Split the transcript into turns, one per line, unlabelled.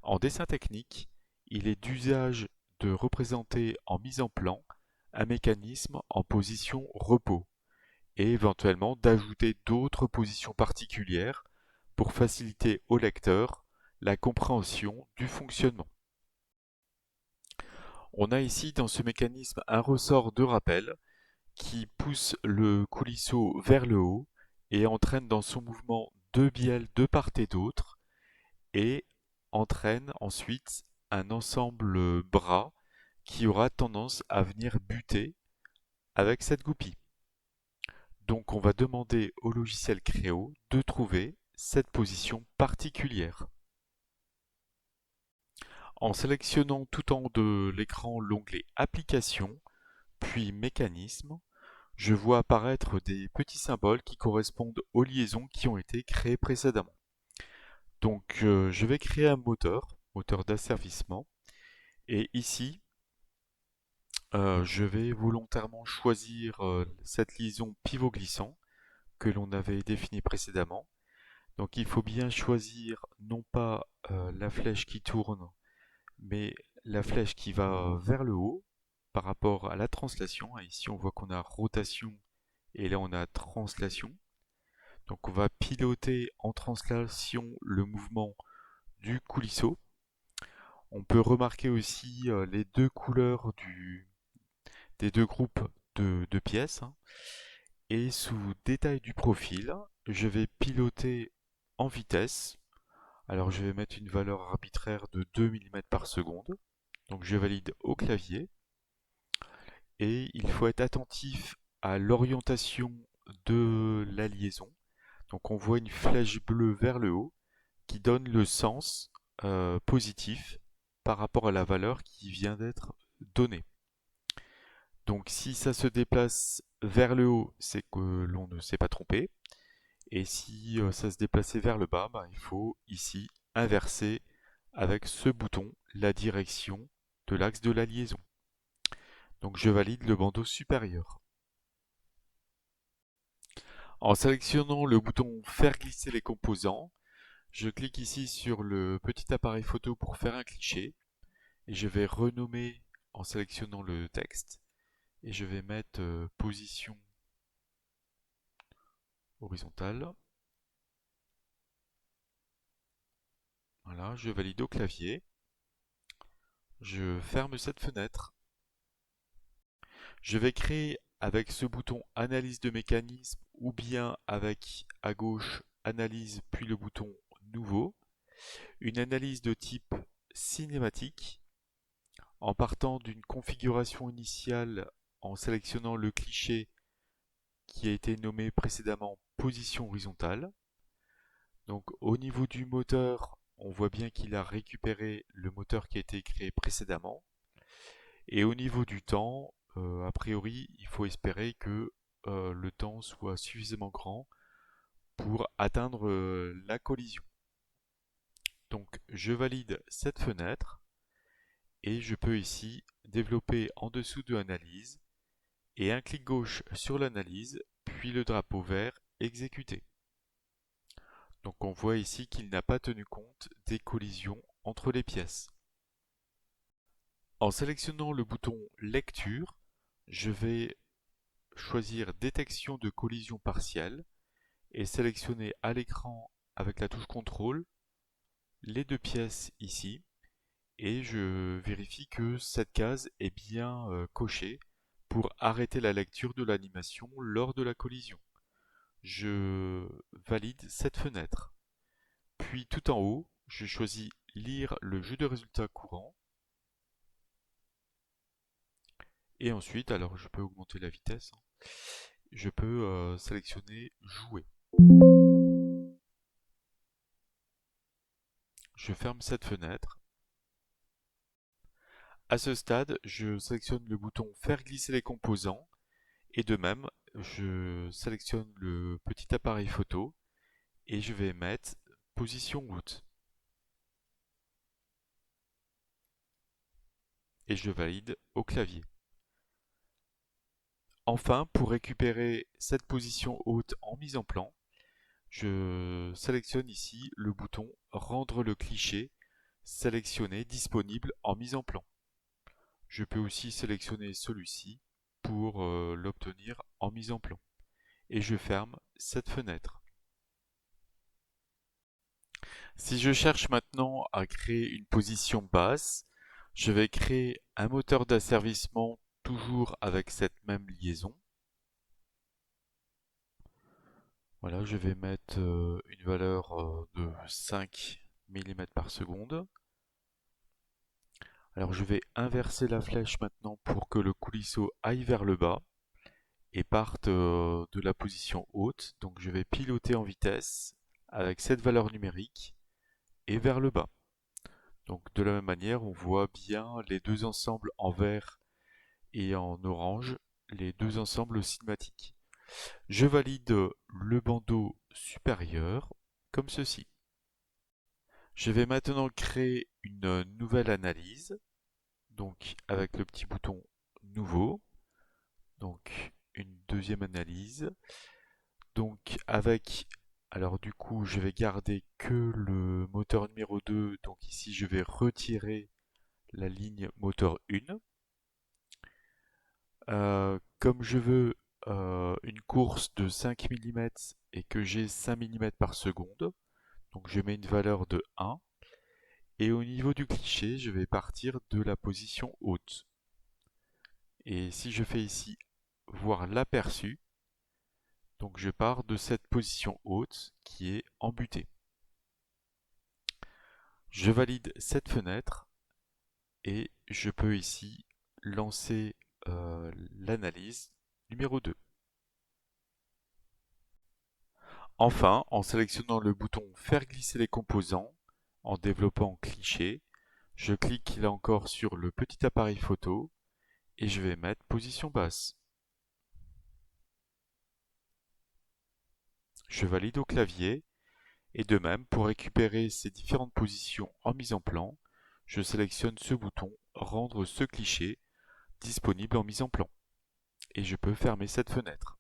En dessin technique, il est d'usage de représenter en mise en plan un mécanisme en position repos et éventuellement d'ajouter d'autres positions particulières pour faciliter au lecteur la compréhension du fonctionnement. On a ici dans ce mécanisme un ressort de rappel qui pousse le coulisseau vers le haut et entraîne dans son mouvement deux bielles de part et d'autre et entraîne ensuite un ensemble bras qui aura tendance à venir buter avec cette goupille. Donc on va demander au logiciel Creo de trouver cette position particulière. En sélectionnant tout en haut de l'écran l'onglet Applications, puis Mécanismes, je vois apparaître des petits symboles qui correspondent aux liaisons qui ont été créées précédemment. Donc je vais créer un moteur d'asservissement, et ici je vais volontairement choisir cette liaison pivot glissant que l'on avait définie précédemment. Donc il faut bien choisir non pas la flèche qui tourne, mais la flèche qui va vers le haut par rapport à la translation. Et ici on voit qu'on a rotation et là on a translation. Donc on va piloter en translation le mouvement du coulisseau. On peut remarquer aussi les deux couleurs des deux groupes de pièces, hein. Et sous détail du profil, je vais piloter en vitesse. Alors je vais mettre une valeur arbitraire de 2 mm par seconde. Donc je valide au clavier. Et il faut être attentif à l'orientation de la liaison. Donc on voit une flèche bleue vers le haut qui donne le sens positif par rapport à la valeur qui vient d'être donnée. Donc si ça se déplace vers le haut, c'est que l'on ne s'est pas trompé. Et si ça se déplaçait vers le bas, il faut ici inverser avec ce bouton la direction de l'axe de la liaison. Donc je valide le bandeau supérieur. En sélectionnant le bouton Faire glisser les composants, je clique ici sur le petit appareil photo pour faire un cliché et je vais renommer en sélectionnant le texte et je vais mettre position horizontale. Voilà, je valide au clavier. Je ferme cette fenêtre. Je vais créer avec ce bouton Analyse de mécanisme ou bien avec à gauche Analyse puis le bouton Nouveau, une analyse de type cinématique en partant d'une configuration initiale en sélectionnant le cliché qui a été nommé précédemment position horizontale. Donc au niveau du moteur, on voit bien qu'il a récupéré le moteur qui a été créé précédemment. Et au niveau du temps, a priori, il faut espérer que le temps soit suffisamment grand pour atteindre la collision. Donc je valide cette fenêtre et je peux ici développer en dessous de Analyse et un clic gauche sur l'analyse, puis le drapeau vert exécuté. Donc on voit ici qu'il n'a pas tenu compte des collisions entre les pièces. En sélectionnant le bouton Lecture, je vais choisir Détection de collision partielle et sélectionner à l'écran avec la touche CTRL les deux pièces ici et je vérifie que cette case est bien cochée pour arrêter la lecture de l'animation lors de la collision. Je valide cette fenêtre. Puis tout en haut, je choisis Lire le jeu de résultats courant. Et ensuite, alors je peux augmenter la vitesse, hein. Je peux sélectionner Jouer. Je ferme cette fenêtre. À ce stade, je sélectionne le bouton Faire glisser les composants et de même, je sélectionne le petit appareil photo et je vais mettre position route. Et je valide au clavier. Enfin, pour récupérer cette position haute en mise en plan, je sélectionne ici le bouton Rendre le cliché sélectionner disponible en mise en plan. Je peux aussi sélectionner celui-ci pour l'obtenir en mise en plan. Et je ferme cette fenêtre. Si je cherche maintenant à créer une position basse, je vais créer un moteur d'asservissement toujours avec cette même liaison. Voilà, je vais mettre une valeur de 5 mm par seconde. Alors je vais inverser la flèche maintenant pour que le coulisseau aille vers le bas et parte de la position haute. Donc je vais piloter en vitesse avec cette valeur numérique et vers le bas. Donc de la même manière, on voit bien les deux ensembles en vert et en orange, les deux ensembles cinématiques. Je valide le bandeau supérieur comme ceci. Je vais maintenant créer une nouvelle analyse, donc avec le petit bouton nouveau, donc une deuxième analyse, donc avec, alors du coup je vais garder que le moteur numéro 2, donc ici je vais retirer la ligne moteur 1. Comme je veux une course de 5 mm et que j'ai 5 mm par seconde, donc je mets une valeur de 1. Et au niveau du cliché, je vais partir de la position haute. Et si je fais ici voir l'aperçu, donc je pars de cette position haute qui est embutée. Je valide cette fenêtre et je peux ici lancer l'analyse numéro 2. Enfin, en sélectionnant le bouton Faire glisser les composants, en développant cliché, je clique là encore sur le petit appareil photo et je vais mettre position basse. Je valide au clavier et de même pour récupérer ces différentes positions en mise en plan, je sélectionne ce bouton Rendre ce cliché disponible en mise en plan et je peux fermer cette fenêtre.